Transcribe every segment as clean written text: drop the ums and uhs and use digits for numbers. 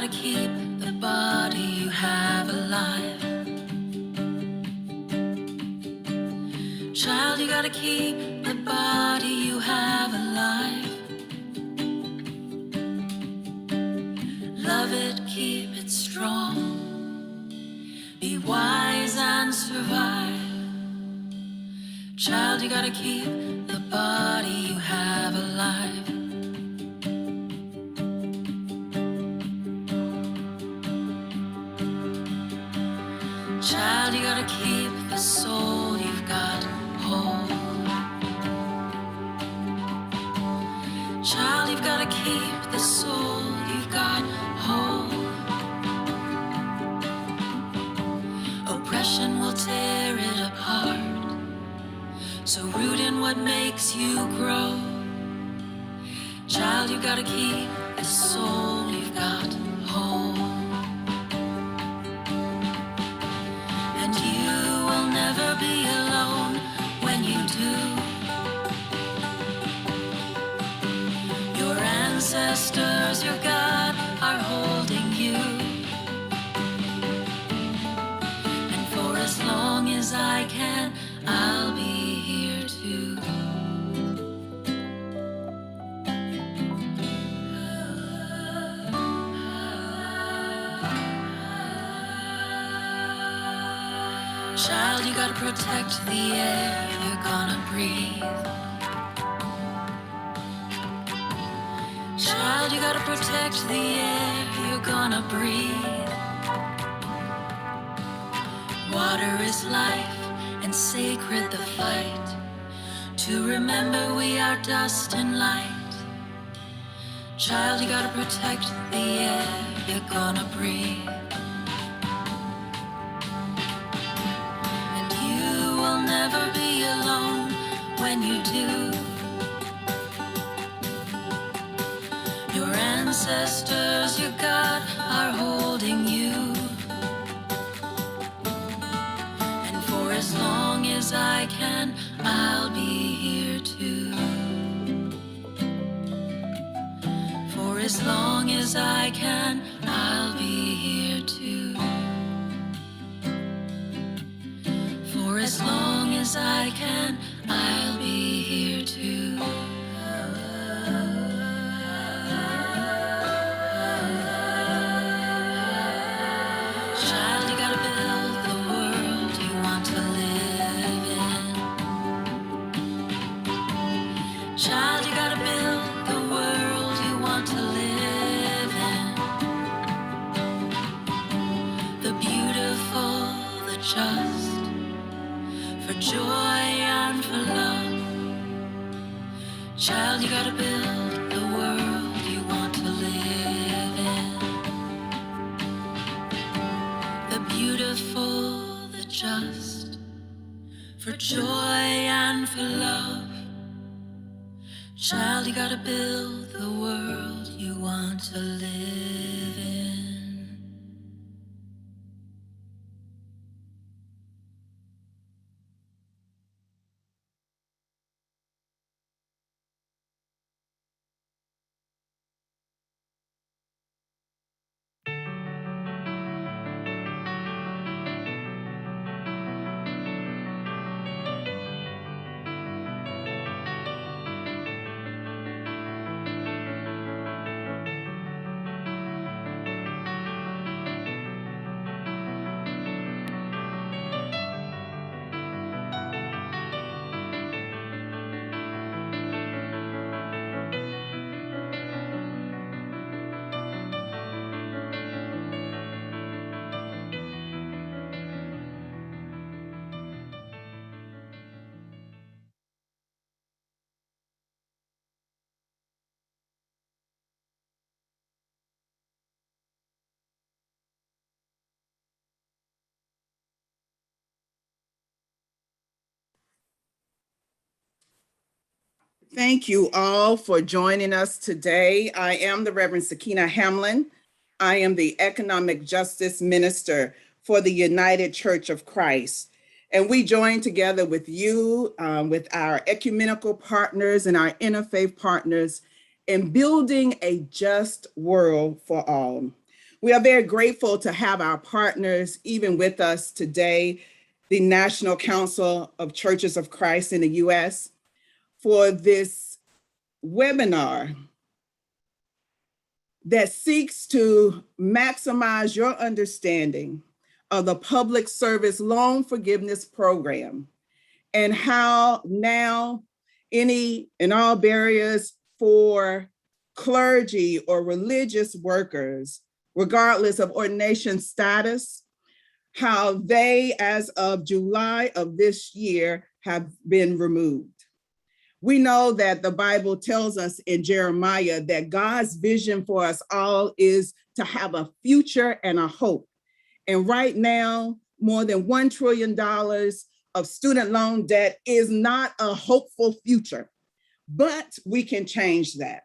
gotta keep the body you have alive. Child, you gotta keep the body you have alive. Love it, keep it strong. Be wise and survive. Child, you gotta keep the body you have alive. Child, you gotta keep the soul you've got whole. Child, you've gotta keep the soul you've got whole. Oppression will tear it apart, so root in what makes you grow. Child, you gotta keep the soul you've got whole. And you will never be alone when you do. Your ancestors, your God, are holding you. And for as long as I can, I'll be here too. Child, you gotta protect the air you're gonna breathe. Child, you gotta protect the air you're gonna breathe. Water is life and sacred the fight, to remember we are dust and light. Child, you gotta protect the air you're gonna breathe. And you will never be alone when you do. Your ancestors, your God, are holding you. And for as long as I can, I'll be here too. For as long as I can, I'll be here too. For as long as I can, I'll be here too. Child, you gotta build the world you want to live in. Child, you gotta build the world you want to live in. The beautiful, the just, for joy and for love. Child, you gotta build the world you want to live in. The beautiful, the just, for joy and for love. Child, you gotta build the world you want to live in. Thank you all for joining us today. I am the Reverend Sakina Hamlin. I am the Economic Justice Minister for the United Church of Christ. And we join together with you, with our ecumenical partners and our interfaith partners in building a just world for all. We are very grateful to have our partners even with us today, the National Council of Churches of Christ in the U.S., for this webinar that seeks to maximize your understanding of the Public Service Loan Forgiveness Program and how now any and all barriers for clergy or religious workers, regardless of ordination status, how they, as of July of this year, have been removed. We know that the Bible tells us in Jeremiah that God's vision for us all is to have a future and a hope. And right now, more than $1 trillion of student loan debt is not a hopeful future, but we can change that.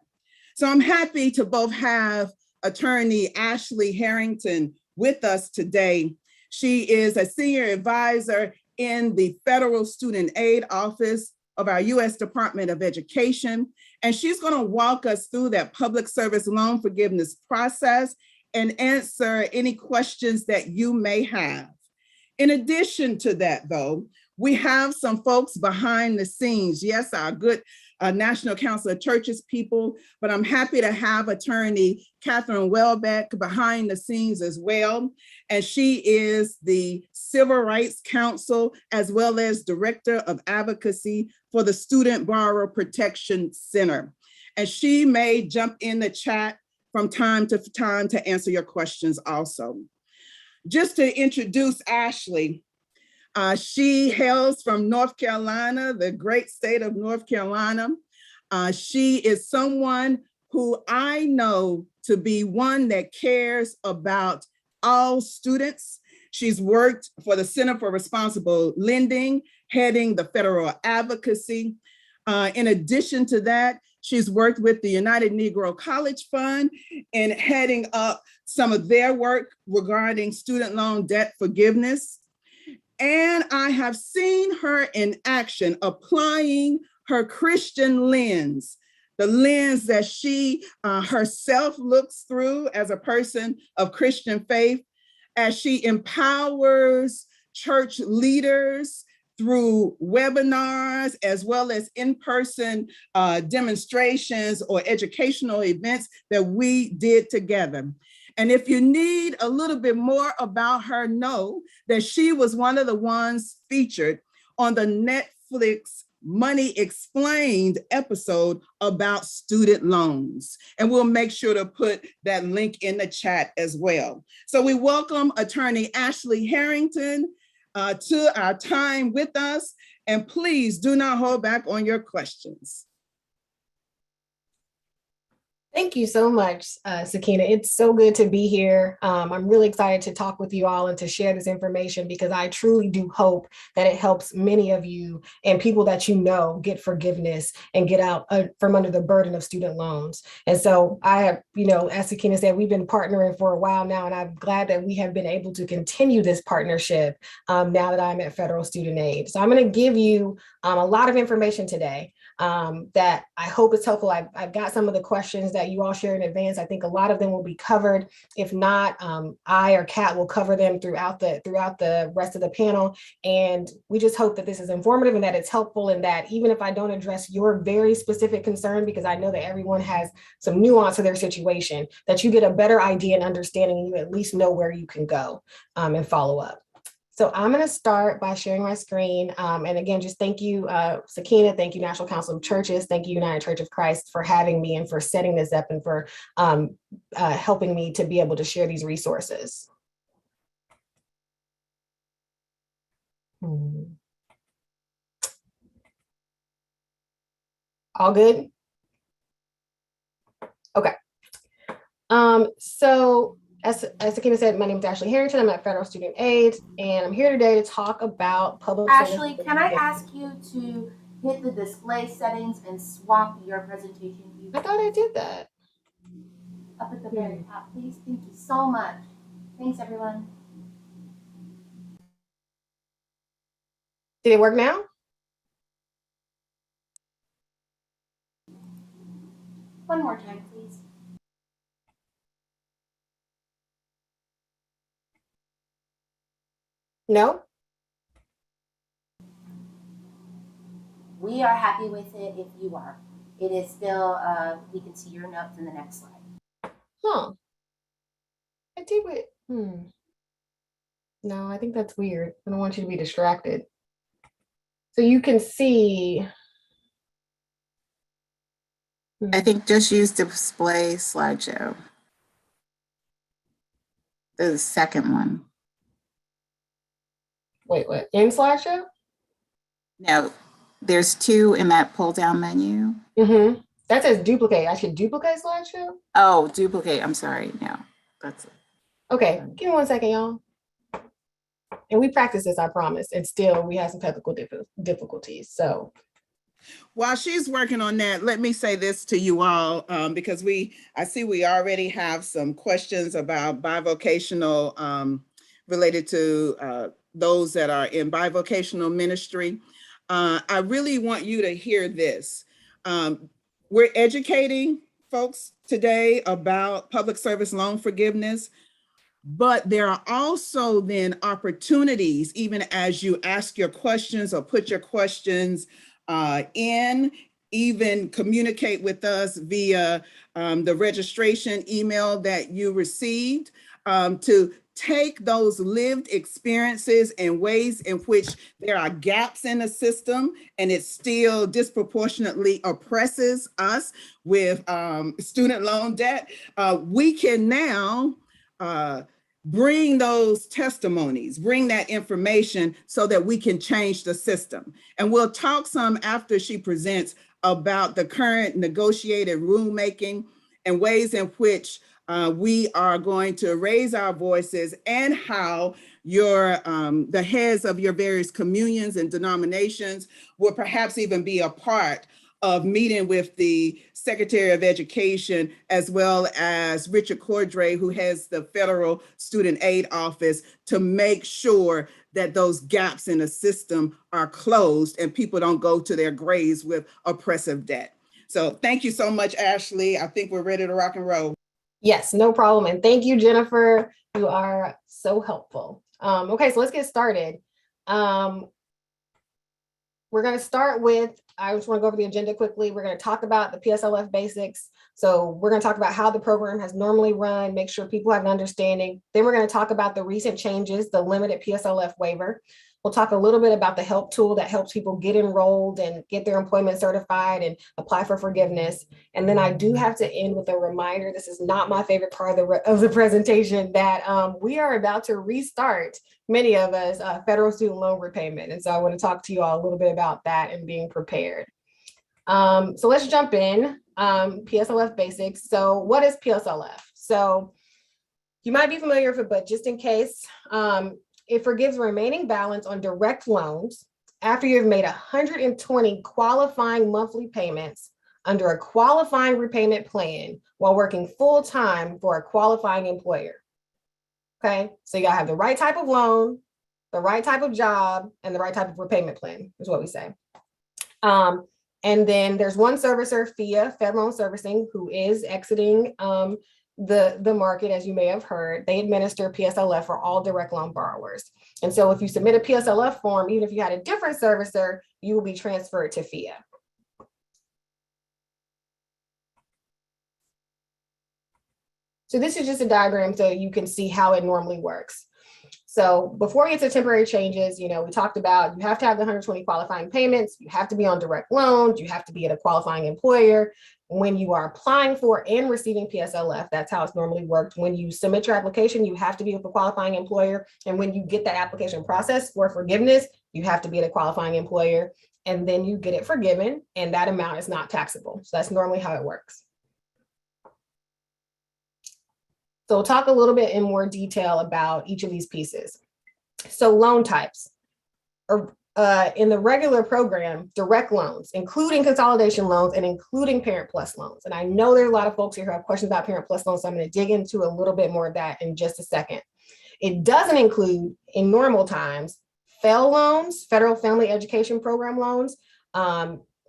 So I'm happy to both have Attorney Ashley Harrington with us today. She is a senior advisor in the Federal Student Aid Office of our U.S. Department of Education, and she's going to walk us through that public service loan forgiveness process and answer any questions that you may have. In addition to that, though, we have some folks behind the scenes. Yes, our good National Council of Churches people, but I'm happy to have Attorney Catherine Welbeck behind the scenes as well. And she is the Civil Rights Counsel as well as Director of Advocacy for the Student Borrower Protection Center. And she may jump in the chat from time to time to answer your questions also. Just to introduce Ashley, she hails from North Carolina, the great state of North Carolina. She is someone who I know to be one that cares about all students. She's worked for the Center for Responsible Lending, heading the federal advocacy. In addition to that, she's worked with the United Negro College Fund and heading up some of their work regarding student loan debt forgiveness. And I have seen her in action applying her Christian lens, the lens that she herself looks through as a person of Christian faith, as she empowers church leaders through webinars, as well as in-person demonstrations or educational events that we did together. And if you need a little bit more about her, know that she was one of the ones featured on the Netflix Money Explained episode about student loans. And we'll make sure to put that link in the chat as well. So we welcome Attorney Ashley Harrington to our time with us. And please do not hold back on your questions. Thank you so much, Sakina. It's so good to be here. I'm really excited to talk with you all and to share this information because I truly do hope that it helps many of you and people that you know get forgiveness and get out from under the burden of student loans. And so I have, as Sakina said, we've been partnering for a while now, and I'm glad that we have been able to continue this partnership now that I'm at Federal Student Aid. So I'm going to give you a lot of information today that I hope is helpful. I've got some of the questions that you all share in advance. I think a lot of them will be covered. If not, I or Kat will cover them throughout the rest of the panel. And we just hope that this is informative and that it's helpful, and that even if I don't address your very specific concern, because I know that everyone has some nuance to their situation, that you get a better idea and understanding, and you at least know where you can go and follow up. So I'm going to start by sharing my screen. And again, just thank you, Sakina. Thank you, National Council of Churches. Thank you, United Church of Christ, for having me and for setting this up and for helping me to be able to share these resources. All good? Okay. So as Sakina said, my name is Ashley Harrington. I'm at Federal Student Aid, and I'm here today to talk about public Ashley, can I ask you to hit the display settings and swap your presentation view? I thought I did that. Up at the very top, please. Thank you so much. Thanks, everyone. Did it work now? One more time, please. No? We are happy with it if you are. It is still, we can see your notes in the next slide. Huh. I did it. No, I think that's weird. I don't want you to be distracted. So you can see. I think just use display slideshow. The second one. Wait, what? In slideshow? No, there's two in that pull down menu. Mm-hmm. That says duplicate. I should duplicate slideshow? Oh, duplicate. I'm sorry. No, that's it. Okay, give me 1 second, y'all. And we practice this, I promise. And still, we have some technical difficulties. So while she's working on that, let me say this to you all, because I see we already have some questions about bivocational related to those that are in bivocational ministry. I really want you to hear this. We're educating folks today about public service loan forgiveness, but there are also then opportunities, even as you ask your questions or put your questions in, even communicate with us via the registration email that you received, to take those lived experiences and ways in which there are gaps in the system and it still disproportionately oppresses us with student loan debt. We can now bring those testimonies, bring that information so that we can change the system. And we'll talk some after she presents about the current negotiated rulemaking and ways in which we are going to raise our voices, and how the heads of your various communions and denominations will perhaps even be a part of meeting with the Secretary of Education, as well as Richard Cordray, who has the Federal Student Aid Office, to make sure that those gaps in the system are closed and people don't go to their graves with oppressive debt. So thank you so much, Ashley. I think we're ready to rock and roll. yes, no problem. And thank you, Jennifer. You are so helpful. Okay, so let's get started. We're going to start with, I just want to go over the agenda quickly. We're going to talk about the PSLF basics. So we're going to talk about how the program has normally run, make sure people have an understanding. Then we're going to talk about the recent changes, the limited PSLF waiver. We'll talk a little bit about the help tool that helps people get enrolled and get their employment certified and apply for forgiveness. And then I do have to end with a reminder, this is not my favorite part of the presentation, that we are about to restart, many of us, federal student loan repayment. And so I want to talk to you all a little bit about that and being prepared. So let's jump in. PSLF basics. So what is PSLF? So you might be familiar with it, but just in case, it forgives remaining balance on direct loans after you've made 120 qualifying monthly payments under a qualifying repayment plan while working full-time for a qualifying employer. Okay, so you gotta have the right type of loan, the right type of job, and the right type of repayment plan is what we say. And then there's one servicer, FIA, Fed Loan Servicing, who is exiting the market, as you may have heard. They administer PSLF for all direct loan borrowers. And so if you submit a PSLF form, even if you had a different servicer, you will be transferred to FIA. So this is just a diagram so you can see how it normally works. So before we get to temporary changes, we talked about you have to have the 120 qualifying payments, you have to be on direct loans, you have to be at a qualifying employer. When you are applying for and receiving PSLF, that's how it's normally worked. When you submit your application, you have to be with a qualifying employer. And when you get the application process for forgiveness, you have to be at a qualifying employer. And then you get it forgiven, and that amount is not taxable. So that's normally how it works. So we'll talk a little bit in more detail about each of these pieces. So loan types, or in the regular program, direct loans, including consolidation loans and including Parent Plus loans. And I know there's a lot of folks here who have questions about Parent Plus loans, so I'm going to dig into a little bit more of that in just a second. It doesn't include, in normal times, FFEL loans, Federal Family Education Program loans,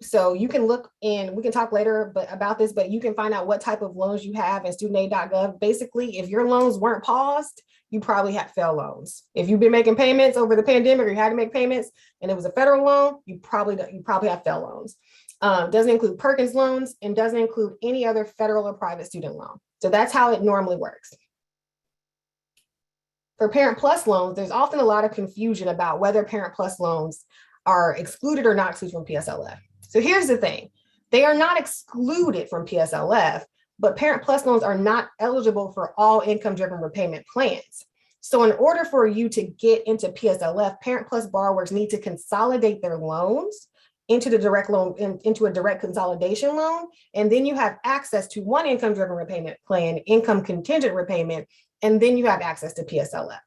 So you can look in, we can talk later about this, but you can find out what type of loans you have at studentaid.gov. Basically, if your loans weren't paused, you probably had failed loans. If you've been making payments over the pandemic or you had to make payments and it was a federal loan, you probably have failed loans. Doesn't include Perkins loans and doesn't include any other federal or private student loan. So that's how it normally works. For Parent Plus loans, there's often a lot of confusion about whether Parent Plus loans are excluded or not excluded from PSLF. So here's the thing. They are not excluded from PSLF, but Parent Plus loans are not eligible for all income-driven repayment plans. So in order for you to get into PSLF, Parent Plus borrowers need to consolidate their loans into the direct loan, into a direct consolidation loan. And then you have access to one income-driven repayment plan, income contingent repayment, and then you have access to PSLF.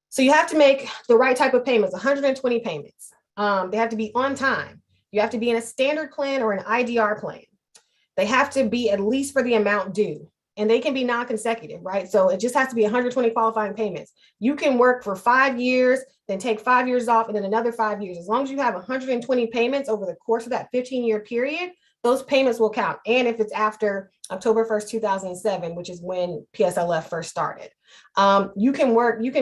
So you have to make the right type of payments, 120 payments. They have to be on time. You have to be in a standard plan or an IDR plan. They have to be at least for the amount due, and they can be non-consecutive, right? So it just has to be 120 qualifying payments. You can work for 5 years, then take 5 years off, and then another 5 years. As long as you have 120 payments over the course of that 15-year period, those payments will count. And if it's after October 1st, 2007, which is when PSLF first started, you can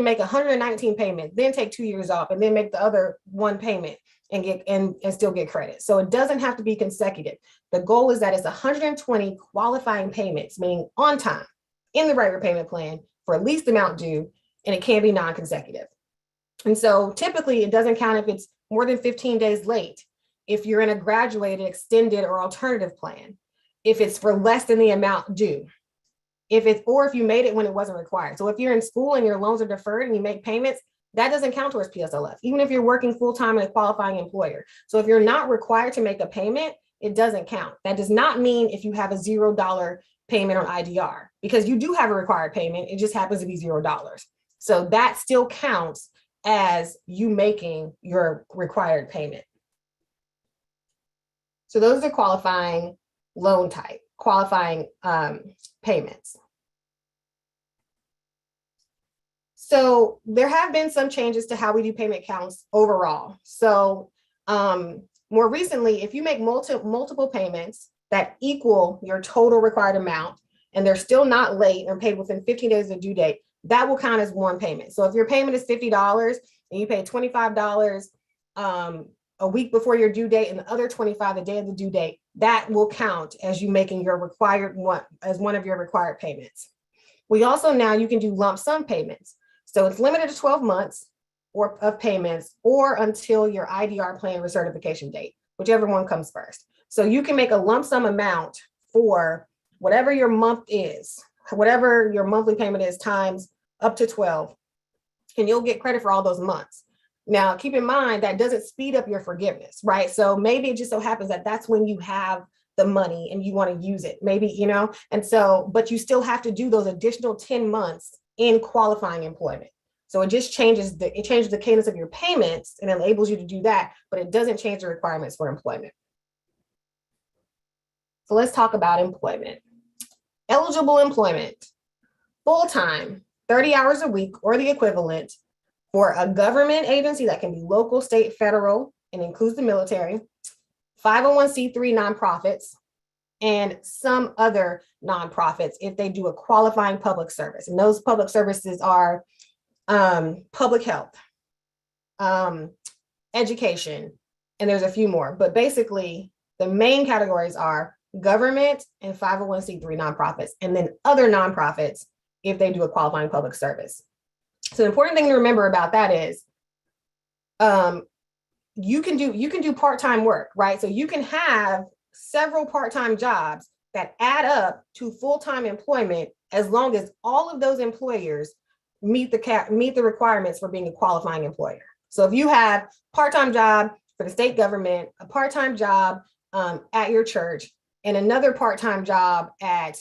make 119 payments, then take 2 years off, and then make the other one payment and still get credit. So it doesn't have to be consecutive. The goal is that it's 120 qualifying payments, meaning on time, in the right repayment plan for at least the amount due, and it can be non-consecutive. And so typically it doesn't count if it's more than 15 days late, if you're in a graduated, extended, or alternative plan, if it's for less than the amount due, or if you made it when it wasn't required. So if you're in school and your loans are deferred and you make payments, that doesn't count towards PSLF, even if you're working full-time in a qualifying employer. So if you're not required to make a payment, it doesn't count. That does not mean if you have a $0 payment on IDR, because you do have a required payment, it just happens to be $0. So that still counts as you making your required payment. So those are qualifying loan type, qualifying payments. So there have been some changes to how we do payment counts overall. So more recently, if you make multiple payments that equal your total required amount, and they're still not late or paid within 15 days of the due date, that will count as one payment. So if your payment is $50 and you pay $25 a week before your due date and the other 25 the day of the due date, that will count as you making your required one as one of your required payments. We also now you can do lump sum payments. So it's limited to 12 months or of payments or until your IDR plan recertification date, whichever one comes first. So you can make a lump sum amount for whatever your month is, whatever your monthly payment is times up to 12, and you'll get credit for all those months. Now, keep in mind that doesn't speed up your forgiveness, right? So maybe it just so happens that that's when you have the money and you want to use it, maybe, you know, and so, but you still have to do those additional 10 months in qualifying employment. So it just changes the cadence of your payments and enables you to do that, but it doesn't change the requirements for employment. So let's talk about employment. Eligible employment, full-time, 30 hours a week or the equivalent for a government agency that can be local, state, federal, and includes the military, 501c3 nonprofits, and some other nonprofits if they do a qualifying public service. And those public services are public health, education, and there's a few more. But basically, the main categories are government and 501c3 nonprofits, and then other nonprofits if they do a qualifying public service. So the important thing to remember about that is you can do part-time work, right? So you can have several part-time jobs that add up to full-time employment as long as all of those employers meet the requirements for being a qualifying employer. So if you have part-time job for the state government, a part-time job at your church, and another part-time job at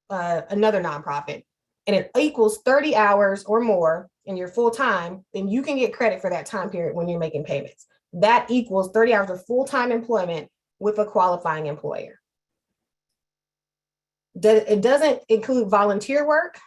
another nonprofit, and it equals 30 hours or more and you're full-time, then you can get credit for that time period when you're making payments. That equals 30 hours of full-time employment with a qualifying employer. It doesn't include volunteer work.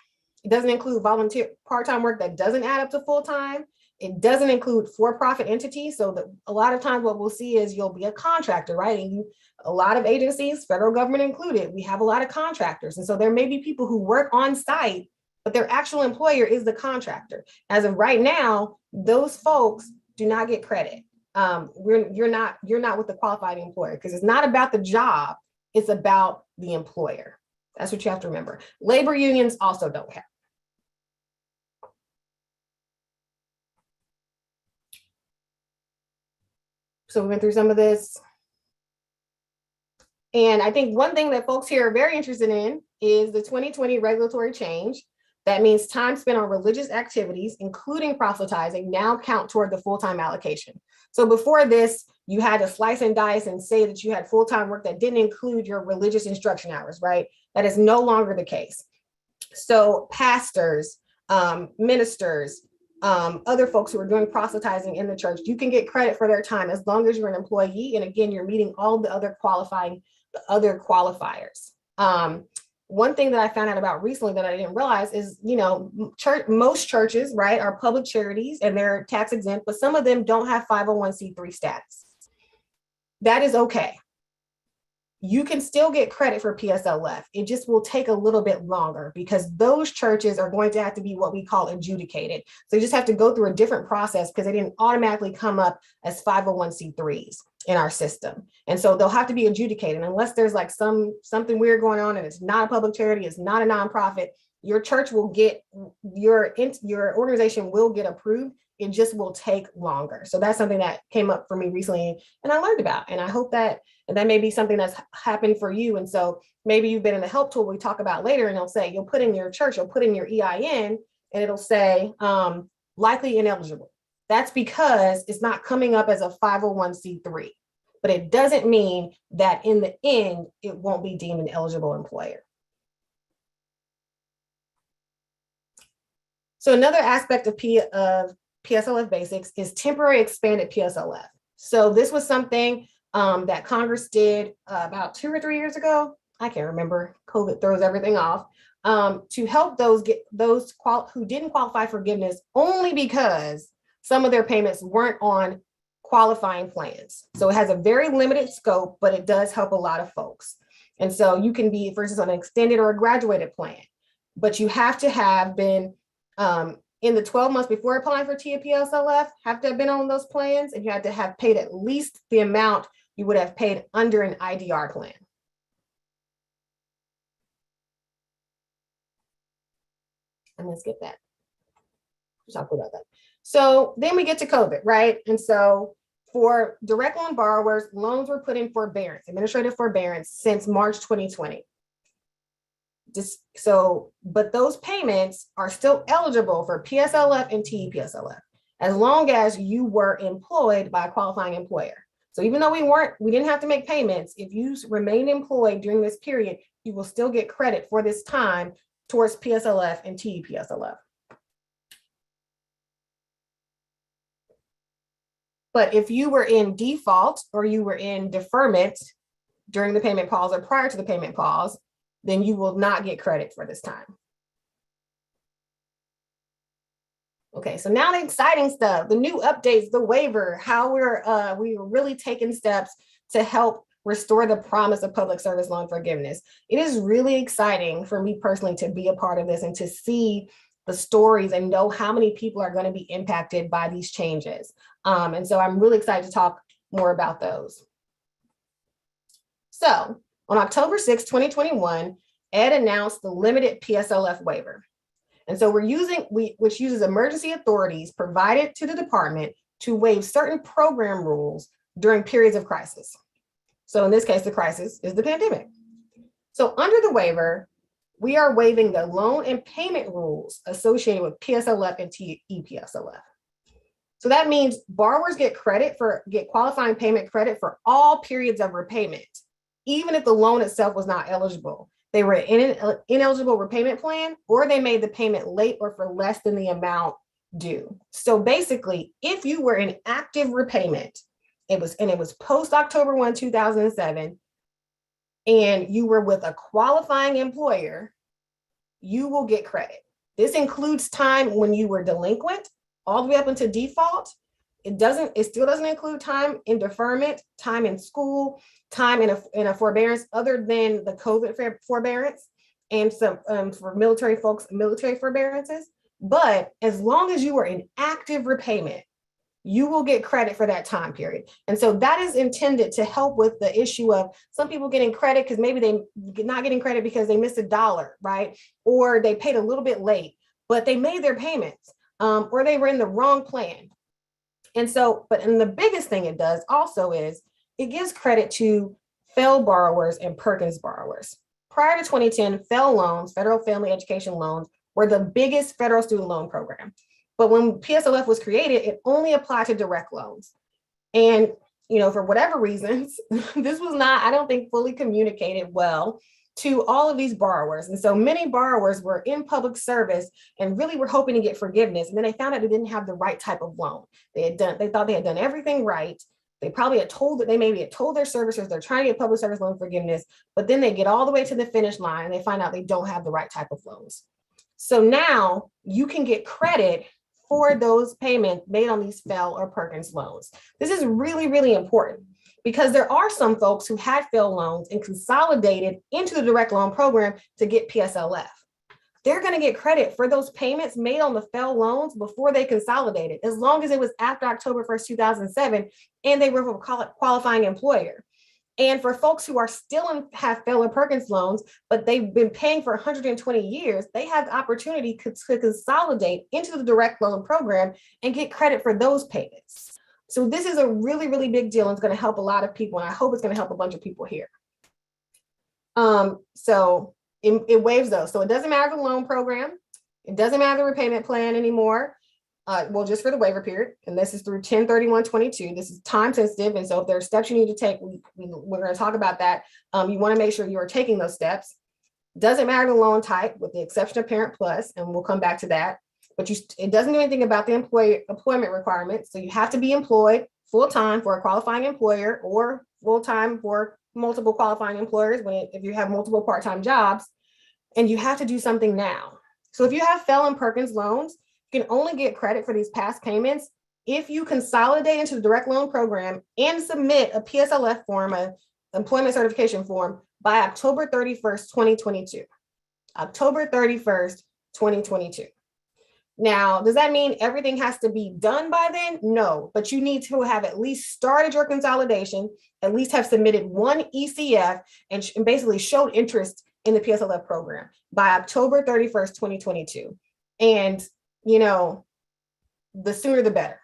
It doesn't include volunteer part-time work that doesn't add up to full-time. It doesn't include for-profit entities. So that a lot of times what we'll see is you'll be a contractor, right? And a lot of agencies, federal government included, we have a lot of contractors. And so there may be people who work on site, but their actual employer is the contractor. As of right now, those folks do not get credit. You're not with the qualified employer, because it's not about the job, it's about the employer. That's what you have to remember. Labor unions also don't count. So we went through some of this. And I think one thing that folks here are very interested in is the 2020 regulatory change. That means time spent on religious activities, including proselytizing, now count toward the full-time allocation. So before this, you had to slice and dice and say that you had full-time work that didn't include your religious instruction hours, right? That is no longer the case. So pastors, ministers, other folks who are doing proselytizing in the church, you can get credit for their time as long as you're an employee. And again, you're meeting all the other qualifiers. One thing that I found out about recently that I didn't realize is, most churches, right, are public charities and they're tax exempt, but some of them don't have 501c3 status. That is okay. You can still get credit for PSLF. It just will take a little bit longer because those churches are going to have to be what we call adjudicated. So you just have to go through a different process because they didn't automatically come up as 501c3s in our system. And so they'll have to be adjudicated unless there's like something weird going on and it's not a public charity, it's not a nonprofit. Your church will get, your organization will get approved. It just will take longer. So that's something that came up for me recently and I learned about. And I hope that may be something that's happened for you. And so maybe you've been in the help tool we talk about later and it'll say, you'll put in your church, you'll put in your EIN and it'll say likely ineligible. That's because it's not coming up as a 501c3, but it doesn't mean that in the end, it won't be deemed an eligible employer. So another aspect of PSLF basics is temporary expanded PSLF. So this was something that Congress did about 2 or 3 years ago. I can't remember. COVID throws everything off. To help those who didn't qualify for forgiveness only because some of their payments weren't on qualifying plans. So it has a very limited scope, but it does help a lot of folks. And so you can be, for instance, on an extended or a graduated plan, but you have to have been in the 12 months before applying for PSLF, have to have been on those plans, and you had to have paid at least the amount you would have paid under an IDR plan. I'm gonna skip that. We'll talk about that. So then we get to COVID, right? And so for direct loan borrowers, loans were put in forbearance, administrative forbearance since March 2020. But those payments are still eligible for PSLF and TEPSLF as long as you were employed by a qualifying employer. So even though we didn't have to make payments, if you remained employed during this period, you will still get credit for this time towards PSLF and TEPSLF. But if you were in default or you were in deferment during the payment pause or prior to the payment pause, then you will not get credit for this time. Okay, so now the exciting stuff, the new updates, the waiver, how we're really taking steps to help restore the promise of public service loan forgiveness. It is really exciting for me personally to be a part of this and to see the stories and know how many people are going to be impacted by these changes. And so I'm really excited to talk more about those. So on October 6, 2021, Ed announced the limited PSLF waiver. And so which uses emergency authorities provided to the department to waive certain program rules during periods of crisis. So in this case, the crisis is the pandemic. So under the waiver, we are waiving the loan and payment rules associated with PSLF and TEPSLF. So that means borrowers get qualifying payment credit for all periods of repayment, even if the loan itself was not eligible. They were in an ineligible repayment plan, or they made the payment late or for less than the amount due. So basically, if you were in active repayment, it was post October 1, 2007, and you were with a qualifying employer, you will get credit. This includes time when you were delinquent, all the way up into default. It still doesn't include time in deferment, time in school, time in a forbearance other than the COVID forbearance and some for military folks, military forbearances. But as long as you are in active repayment, you will get credit for that time period. And so that is intended to help with the issue of some people getting credit because maybe they not getting credit because they missed $1, right? Or they paid a little bit late, but they made their payments, or they were in the wrong plan. And so, and the biggest thing it does also is it gives credit to FFEL borrowers and Perkins borrowers. Prior to 2010, FFEL loans, federal family education loans, were the biggest federal student loan program. But when PSLF was created, it only applied to direct loans. And, for whatever reasons, this was not, I don't think, fully communicated well to all of these borrowers. And so many borrowers were in public service and really were hoping to get forgiveness. And then they found out they didn't have the right type of loan. They thought they had done everything right. They probably had maybe had told their servicers they're trying to get public service loan forgiveness, but then they get all the way to the finish line and they find out they don't have the right type of loans. So now you can get credit for those payments made on these FFEL or Perkins loans. This is really, really important because there are some folks who had FFEL loans and consolidated into the direct loan program to get PSLF. They're going to get credit for those payments made on the FFEL loans before they consolidated, as long as it was after October 1st, 2007, and they were a qualifying employer. And for folks who are still have FFEL or Perkins loans, but they've been paying for 120 years, they have the opportunity to consolidate into the direct loan program and get credit for those payments. So this is a really, really big deal and it's going to help a lot of people. And I hope it's going to help a bunch of people here. So it waives those. So it doesn't matter the loan program. It doesn't matter the repayment plan anymore. Well, just for the waiver period. And this is through 10/31/22. This is time sensitive. And so if there are steps you need to take, we're going to talk about that. You want to make sure you are taking those steps. Doesn't matter the loan type with the exception of Parent Plus, and we'll come back to that. But it doesn't do anything about the employment requirements. So you have to be employed full-time for a qualifying employer or full-time for multiple qualifying employers if you have multiple part-time jobs, and you have to do something now. So if you have FFEL and Perkins loans, you can only get credit for these past payments if you consolidate into the direct loan program and submit a PSLF form, an employment certification form, by October 31st, 2022. October 31st, 2022. Now, does that mean everything has to be done by then? No, but you need to have at least started your consolidation, at least have submitted one ECF and basically showed interest in the PSLF program by October 31st, 2022. And the sooner the better.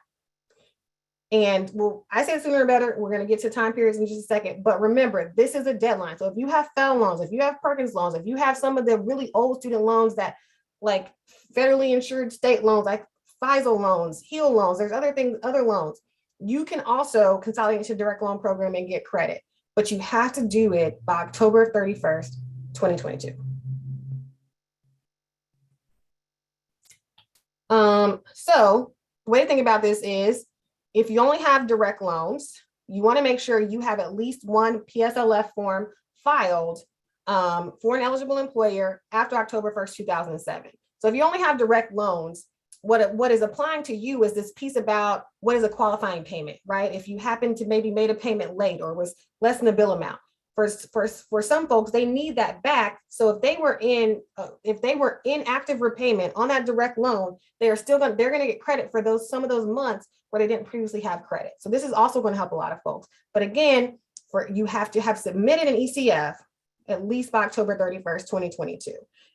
And I say sooner the better. We're going to get to time periods in just a second. But remember, this is a deadline. So if you have FFEL loans, if you have Perkins loans, if you have some of the really old student loans that like federally insured state loans, like FISL loans, HEAL loans, there's other loans, you can also consolidate into direct loan program and get credit. But you have to do it by October 31st, 2022. So the way to think about this is if you only have direct loans, you want to make sure you have at least one PSLF form filed for an eligible employer after October 1st, 2007. So if you only have direct loans, what is applying to you is this piece about what is a qualifying payment, right? If you happen to maybe made a payment late or was less than the bill amount. For some folks, they need that back. So if they were in active repayment on that direct loan, they're going to get credit for some of those months where they didn't previously have credit. So this is also going to help a lot of folks. But again, you have to have submitted an ECF at least by October 31st, 2022.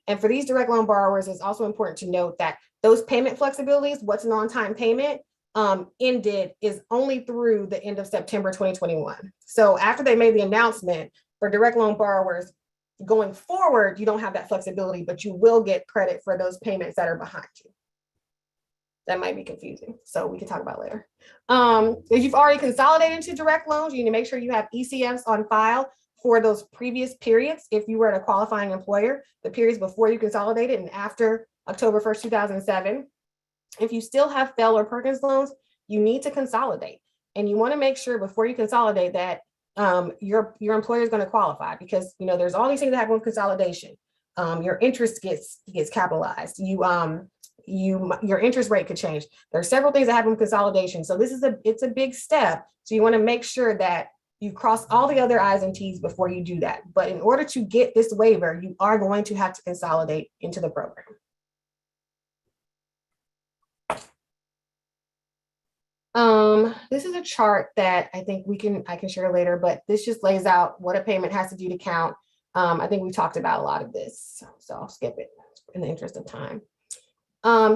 And for these direct loan borrowers, it's also important to note that those payment flexibilities, what's an on-time payment, ended is only through the end of September 2021. So after they made the announcement for direct loan borrowers going forward, you don't have that flexibility, but you will get credit for those payments that are behind you. That might be confusing, so we can talk about later. If you've already consolidated into direct loans, you need to make sure you have ECFs on file for those previous periods. If you were at a qualifying employer, the periods before you consolidated and after October 1st, 2007. If you still have FFEL or Perkins loans, you need to consolidate. And you want to make sure before you consolidate that your employer is going to qualify, because there's all these things that happen with consolidation. Your interest gets capitalized. your interest rate could change. There are several things that happen with consolidation. So it's a big step. So you want to make sure that you cross all the other I's and T's before you do that. But in order to get this waiver, you are going to have to consolidate into the program. This is a chart that I think I can share later, but this just lays out what a payment has to do to count. I think we talked about a lot of this, so I'll skip it in the interest of time.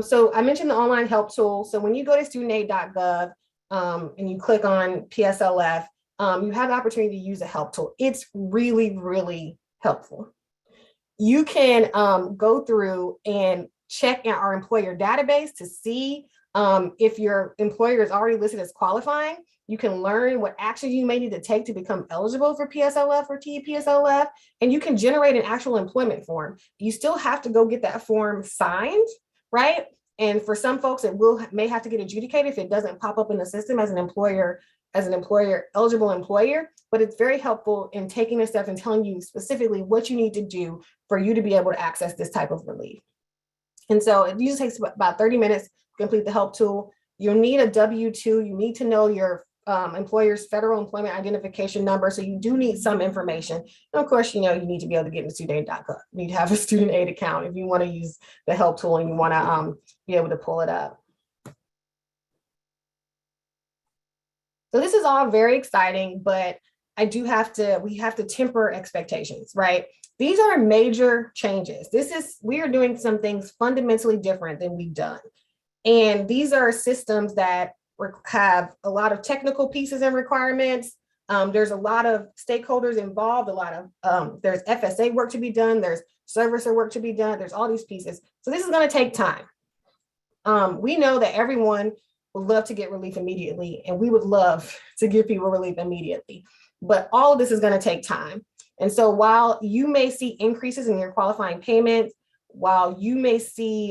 So I mentioned the online help tool. So when you go to studentaid.gov and you click on PSLF, you have the opportunity to use a help tool. It's really, really helpful. You can go through and check our employer database to see if your employer is already listed as qualifying. You can learn what actions you may need to take to become eligible for PSLF or TPSLF, and you can generate an actual employment form. You still have to go get that form signed, right? And for some folks, it may have to get adjudicated if it doesn't pop up in the system as an employer, eligible employer, but it's very helpful in taking the steps and telling you specifically what you need to do for you to be able to access this type of relief. And so it usually takes about 30 minutes to complete the help tool. You'll need a W-2. You need to know your employer's federal employment identification number. So you do need some information. And of course, you need to be able to get into studentaid.gov. You need to have a student aid account if you want to use the help tool and you want to be able to pull it up. So this is all very exciting, but we have to temper expectations, right? These are major changes. We are doing some things fundamentally different than we've done. And these are systems that have a lot of technical pieces and requirements. There's a lot of stakeholders involved, there's FSA work to be done, there's servicer work to be done, there's all these pieces. So this is going to take time. We know that everyone would love to get relief immediately, and we would love to give people relief immediately. But all of this is going to take time. And so while you may see increases in your qualifying payments, while you may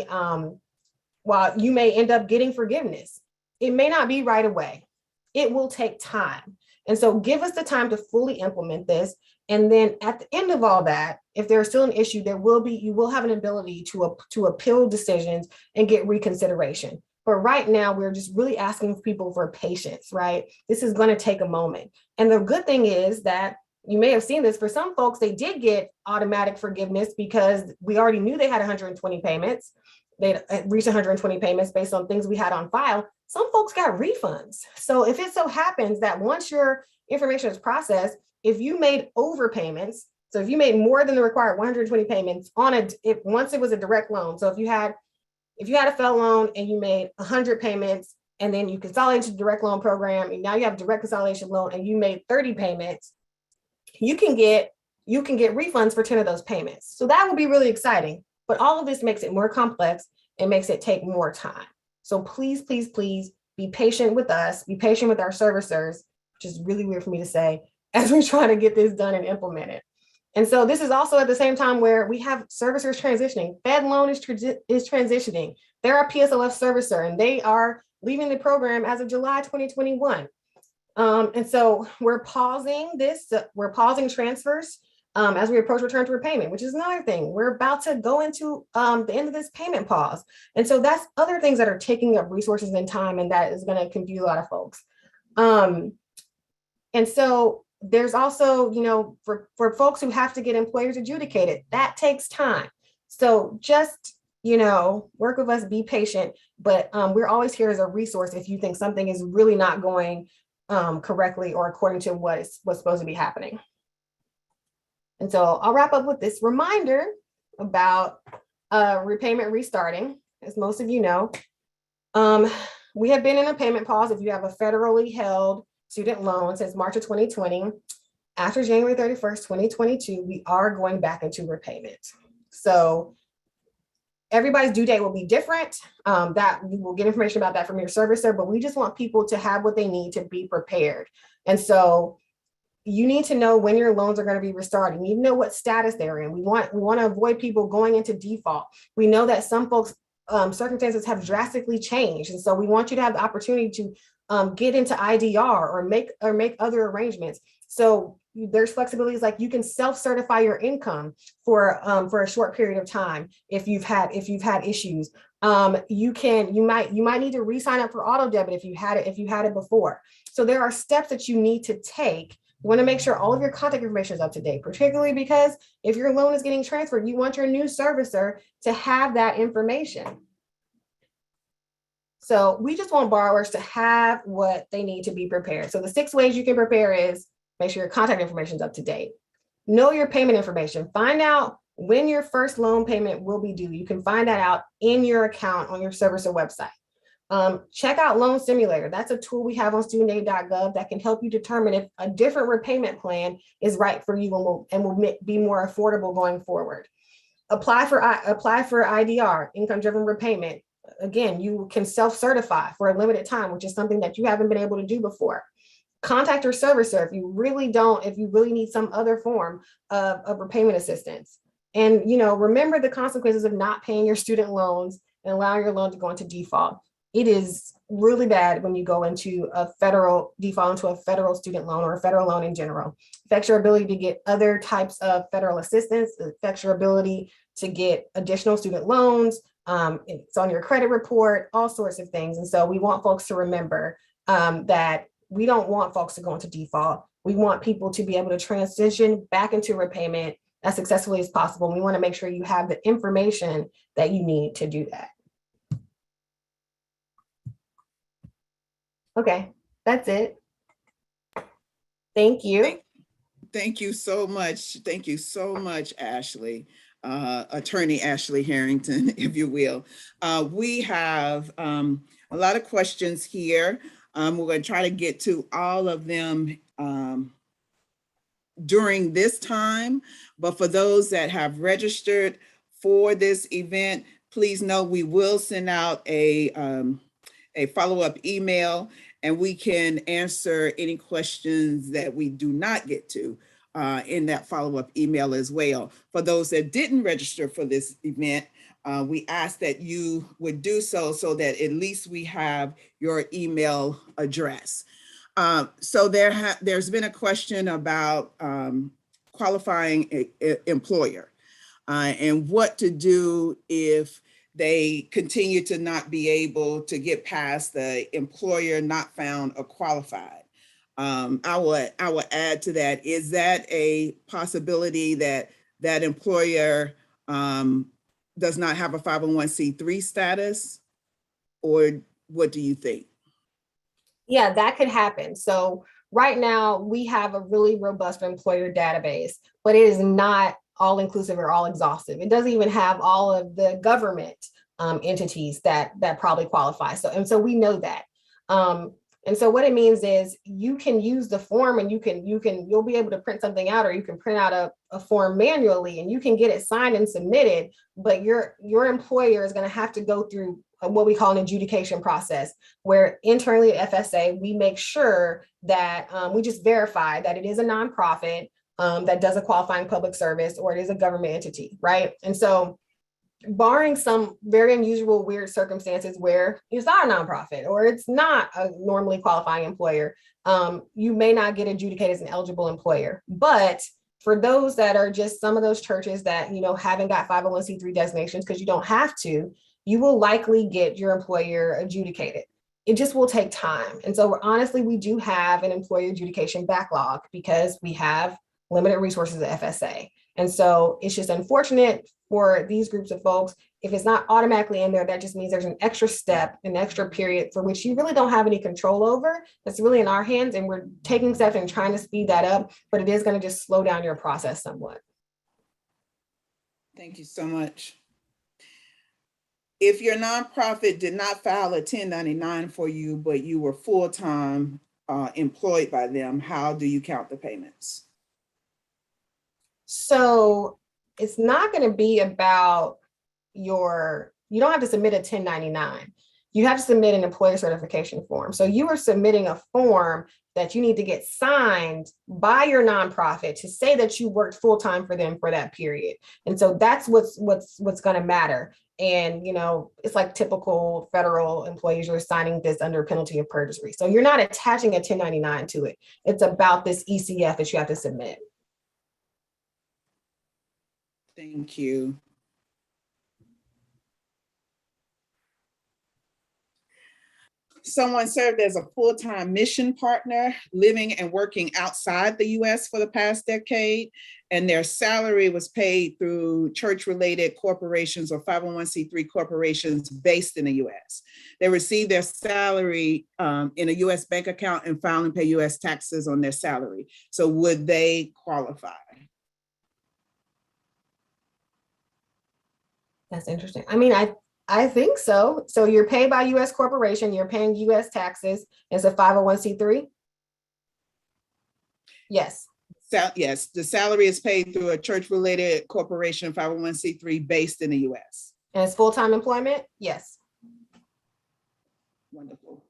end up getting forgiveness, it may not be right away. It will take time. And so give us the time to fully implement this. And then at the end of all that, if there's still an issue, you will have an ability to appeal decisions and get reconsideration. But right now, we're just really asking people for patience, right? This is going to take a moment. And the good thing is that you may have seen this, for some folks, they did get automatic forgiveness because we already knew they had 120 payments. They'd reached 120 payments based on things we had on file. Some folks got refunds. So if it so happens that once your information is processed, if you made overpayments, so if you made more than the required 120 payments once it was a direct loan. So if you had a FFEL loan and you made 100 payments and then you consolidated to the direct loan program and now you have direct consolidation loan and you made 30 payments, you can get refunds for 10 of those payments. So that would be really exciting. But all of this makes it more complex and makes it take more time. So please, please, please be patient with us, be patient with our servicers, which is really weird for me to say, as we try to get this done and implemented. And so this is also at the same time where we have servicers transitioning. Fed loan is transitioning. They're a PSLF servicer and they are leaving the program as of July 2021. And so we're pausing transfers as we approach return to repayment, which is another thing. We're about to go into the end of this payment pause. And so that's other things that are taking up resources and time, and that is going to confuse a lot of folks. And so there's also, for folks who have to get employers adjudicated, that takes time. So just, work with us, be patient, but we're always here as a resource if you think something is really not going correctly or according to what's supposed to be happening. And so I'll wrap up with this reminder about repayment restarting. As most of you know, we have been in a payment pause if you have a federally held student loan since March of 2020. After January 31st, 2022, we are going back into repayment. So everybody's due date will be different. That you will get information about that from your servicer, but we just want people to have what they need to be prepared. And so you need to know when your loans are going to be restarted. You need to know what status they're in. We want to avoid people going into default. We know that some folks' circumstances have drastically changed. And so we want you to have the opportunity to get into IDR or make other arrangements. So there's flexibilities like you can self-certify your income for a short period of time if you've had issues. You might need to re-sign up for auto debit if you had it before. So there are steps that you need to take. You want to make sure all of your contact information is up to date, particularly because if your loan is getting transferred, you want your new servicer to have that information. So we just want borrowers to have what they need to be prepared. So the 6 ways you can prepare is make sure your contact information is up to date. Know your payment information. Find out when your first loan payment will be due. You can find that out in your account on your servicer website. Check out Loan Simulator. That's a tool we have on studentaid.gov that can help you determine if a different repayment plan is right for you and will be more affordable going forward. Apply for IDR, income-driven repayment. Again, you can self-certify for a limited time, which is something that you haven't been able to do before. Contact your servicer if you really need some other form of repayment assistance. And remember the consequences of not paying your student loans and allowing your loan to go into default. It is really bad when you go into a federal default into a federal student loan or a federal loan in general. It affects your ability to get other types of federal assistance. It affects your ability to get additional student loans. It's on your credit report, all sorts of things. And so we want folks to remember that we don't want folks to go into default. We want people to be able to transition back into repayment as successfully as possible. We want to make sure you have the information that you need to do that. Okay, that's it. Thank you. Thank you so much. Thank you so much, Ashley. Attorney Ashley Harrington, if you will. We have a lot of questions here. We're going to try to get to all of them during this time, but for those that have registered for this event, please know we will send out a follow-up email, and we can answer any questions that we do not get to in that follow-up email as well. For those that didn't register for this event, we ask that you would do so that at least we have your email address. So there's been a question about qualifying an employer and what to do if they continue to not be able to get past the employer not found or qualified. I will add to that. Is that a possibility that that employer does not have a 501c3 status, or what do you think? Yeah, that could happen. So right now we have a really robust employer database, but it is not all inclusive or all exhaustive. It doesn't even have all of the government entities that probably qualify. So we know that. And so what it means is you can use the form and you'll be able to print something out, or you can print out a form manually and you can get it signed and submitted, but your employer is going to have to go through what we call an adjudication process, where internally at FSA, we make sure that we just verify that it is a nonprofit that does a qualifying public service, or it is a government entity, right? And so barring some very unusual, weird circumstances where it's not a nonprofit or it's not a normally qualifying employer, you may not get adjudicated as an eligible employer. But for those that are just some of those churches that, haven't got 501c3 designations because you don't have to, you will likely get your employer adjudicated. It just will take time. And so honestly, we do have an employer adjudication backlog because we have limited resources at FSA. And so it's just unfortunate for these groups of folks. If it's not automatically in there, that just means there's an extra step, an extra period for which you really don't have any control over. That's really in our hands, and we're taking steps and trying to speed that up, but it is going to just slow down your process somewhat. Thank you so much. If your nonprofit did not file a 1099 for you, but you were full-time employed by them, how do you count the payments? So it's not going to be about you don't have to submit a 1099. You have to submit an employer certification form. So you are submitting a form that you need to get signed by your nonprofit to say that you worked full-time for them for that period. And so that's what's going to matter. And, it's like typical federal employees are signing this under penalty of perjury. So you're not attaching a 1099 to it. It's about this ECF that you have to submit. Thank you. someone served as a full-time mission partner living and working outside the US for the past decade, and their salary was paid through church-related corporations or 501c3 corporations based in the US. They receive their salary in a US bank account and file and pay US taxes on their salary. So would they qualify? That's interesting. I mean, I think so. So you're paid by US corporation, you're paying US taxes as a 501c3? Yes. Yes, the salary is paid through a church-related corporation, 501c3 based in the US. And it's full-time employment? Yes. Wonderful.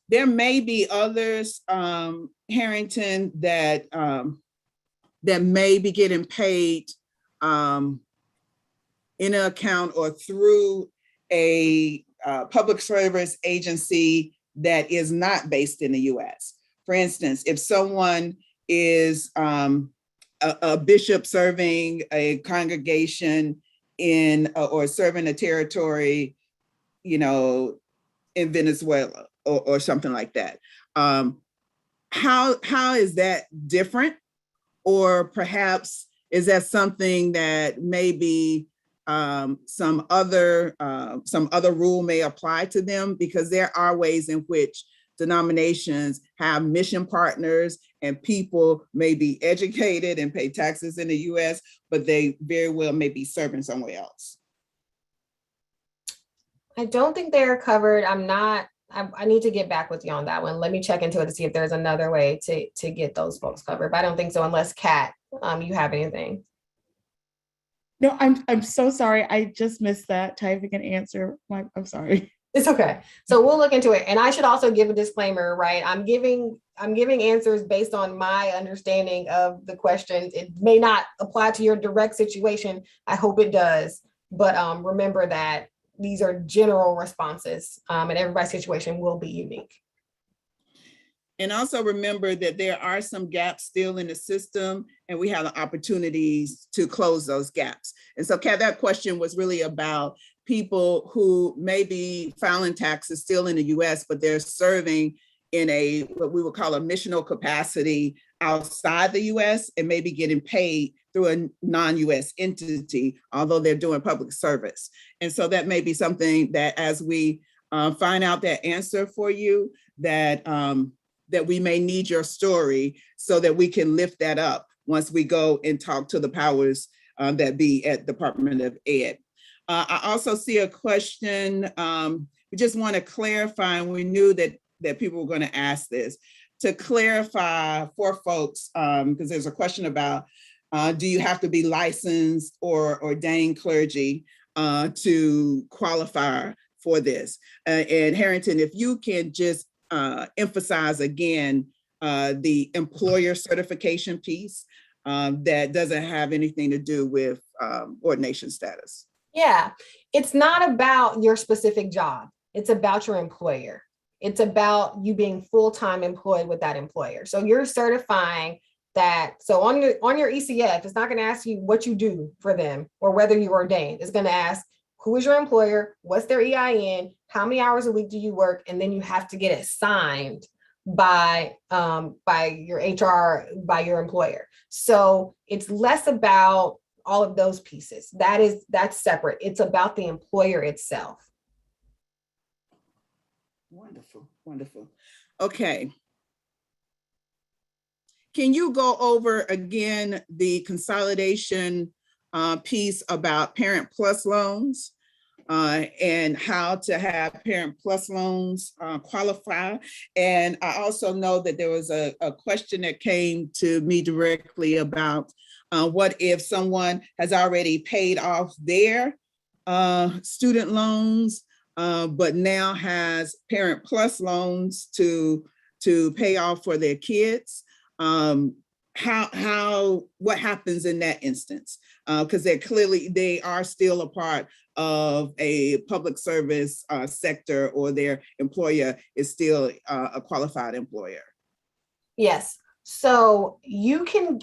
There may be others, Harrington, that may be getting paid in an account or through a public service agency that is not based in the US. For instance, if someone is a bishop serving a congregation in or serving a territory, you know, in Venezuela or something like that, how is that different? Or perhaps is that something that maybe some other rule may apply to them? Because there are ways in which denominations have mission partners and people may be educated and pay taxes in the US, but they very well may be serving somewhere else. I don't think they're covered. I need to get back with you on that one. Let me check into it to see if there's another way to get those folks covered, but I don't think so unless Kat, you have anything. No, I'm so sorry. I just missed that typing an answer. I'm sorry. It's okay. So we'll look into it. And I should also give a disclaimer, right? I'm giving answers based on my understanding of the questions. It may not apply to your direct situation. I hope it does. But remember that these are general responses, and everybody's situation will be unique. And also remember that there are some gaps still in the system, and we have the opportunities to close those gaps. And so, Kat, that question was really about people who may be filing taxes still in the US, but they're serving in a, what we would call a missional capacity outside the US and maybe getting paid through a non-US entity, although they're doing public service. And so that may be something that as we find out that answer for you, that we may need your story so that we can lift that up once we go and talk to the powers that be at Department of Ed. I also see a question. We just want to clarify, and we knew that people were going to ask this, to clarify for folks, because there's a question about, do you have to be licensed or ordained clergy to qualify for this? And Harrington, if you can just emphasize again the employer certification piece that doesn't have anything to do with ordination status. Yeah, it's not about your specific job. It's about your employer. It's about you being full-time employed with that employer. So you're certifying that. So on your ECF, it's not going to ask you what you do for them or whether you're ordained. It's going to ask, who is your employer? What's their EIN? How many hours a week do you work? And then you have to get it signed by your HR, by your employer. So it's less about all of those pieces. That's separate. It's about the employer itself. Wonderful, wonderful. Okay. Can you go over again the consolidation piece about Parent Plus loans and how to have Parent Plus loans qualify? And I also know that there was a question that came to me directly about what if someone has already paid off their student loans, but now has Parent Plus loans to pay off for their kids? What happens in that instance? Because they are still a part of a public service sector, or their employer is still a qualified employer. Yes. So you can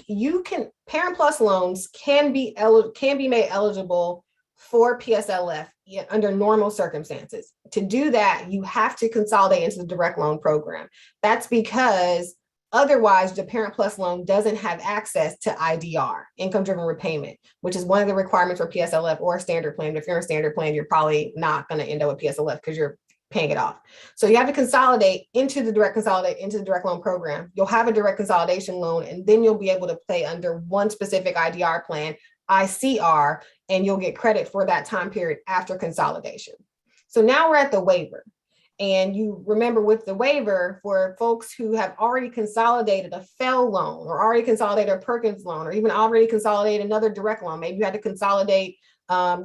Parent Plus loans can be made eligible for PSLF under normal circumstances. To do that, you have to consolidate into the direct loan program. That's because otherwise the Parent Plus loan doesn't have access to IDR, income driven repayment, which is one of the requirements for PSLF or a standard plan. If you're in a standard plan, you're probably not going to end up with PSLF because you're paying it off. So you have to consolidate into the direct loan program. You'll have a direct consolidation loan, and then you'll be able to pay under one specific IDR plan, ICR, and you'll get credit for that time period after consolidation. So now we're at the waiver. And you remember with the waiver, for folks who have already consolidated a FEL loan or already consolidated a Perkins loan, or even already consolidated another direct loan, maybe you had to consolidate